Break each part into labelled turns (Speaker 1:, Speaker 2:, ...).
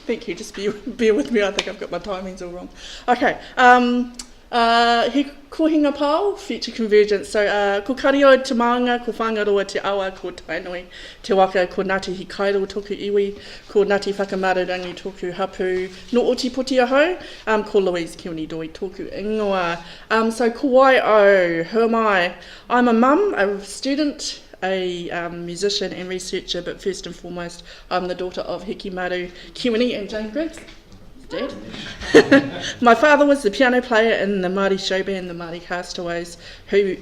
Speaker 1: Thank you, just bear with me, I think I've got my timings all wrong. Okay, he Kohinga Pao, Future Convergence. So, ko kario te maanga, ko whangaroa te awa, ko tainoi te waka, ko Ngāti Hikairo toku iwi, ko Ngāti Whakamarurangi toku hapu, no oti poti aho, ko Louise, Kewene, Doig toku ingoa. So, ko wai o, who am I? I'm a mum, a student, a musician and researcher, but first and foremost, I'm the daughter of Hikimaru Kewene and Jane Griggs. Dead. My father was the piano player in the Māori show band, the Māori Castaways, who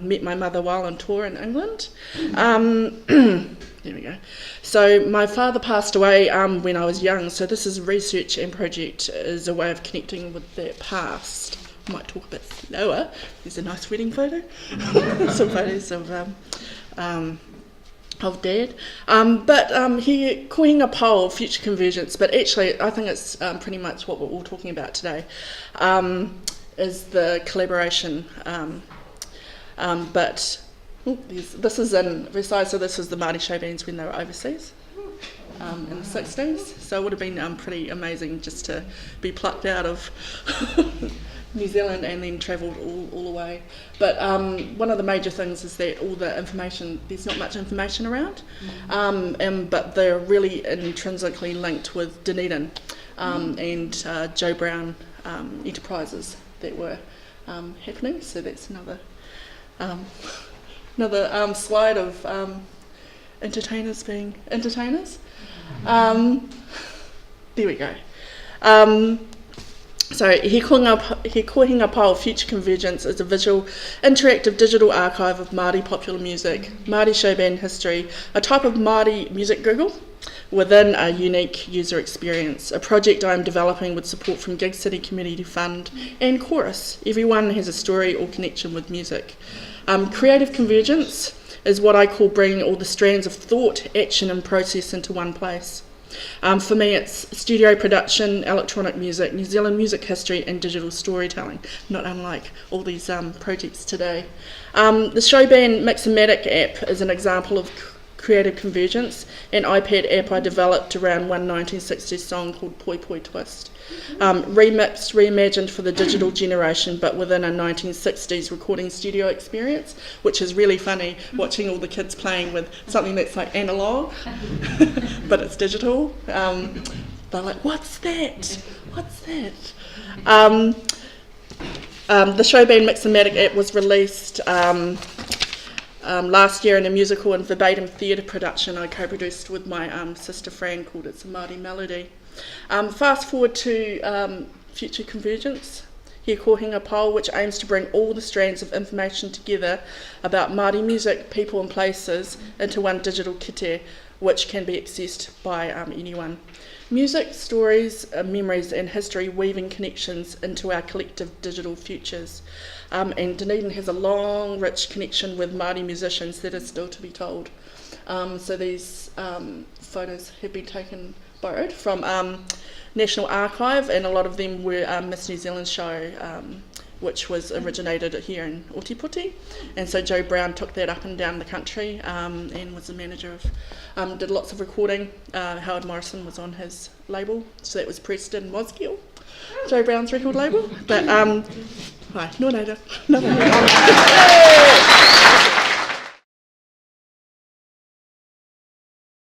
Speaker 1: met my mother while on tour in England. There we go. So my father passed away when I was young, so this is research and project as a way of connecting with that past. I might talk a bit slower. There's a nice wedding photo. Some photos of Dad. But he Kohinga Pao, Future Convergence, but actually I think it's pretty much what we're all talking about today, is the collaboration. This is in Versailles, so this was the Māori show bands when they were overseas in the 60s, so it would have been pretty amazing just to be plucked out of New Zealand and then travelled all the way. But one of the major things is that all the information, there's not much information around, but they're really intrinsically linked with Dunedin and Joe Brown enterprises that were happening. So that's another slide of entertainers being entertainers. There we go. So He Kohinga Pao, Future Convergence is a visual, interactive digital archive of Māori popular music, Māori show band history, a type of Māori music Google within a unique user experience, a project I am developing with support from Gig City Community Fund and Chorus. Everyone has a story or connection with music. Creative convergence is what I call bringing all the strands of thought, action and process into one place. For me, it's studio production, electronic music, New Zealand music history and digital storytelling, not unlike all these projects today. The Showband Mixomatic app is an example of creative convergence, an iPad app I developed around one 1960s song called Poi Poi Twist. Remixed, reimagined for the digital generation, but within a 1960s recording studio experience, which is really funny, watching all the kids playing with something that's like analogue, but it's digital. They're like, what's that? What's that? The Showband Mixomatic app was released last year in a musical and verbatim theatre production I co-produced with my sister Fran called It's a Māori Melody. Fast forward to Future Convergence, He Kohinga Pao, which aims to bring all the strands of information together about Māori music, people and places into one digital kite, which can be accessed by anyone. Music, stories, memories and history weaving connections into our collective digital futures. And Dunedin has a long, rich connection with Māori musicians that is still to be told. So these photos have been borrowed from National Archive, and a lot of them were Miss New Zealand show, which was originated here in Ōtepoti. And so Joe Brown took that up and down the country and was the manager of, did lots of recording. Howard Morrison was on his label, so that was Preston Moskill, Joe Brown's record label. But, hi, no nader.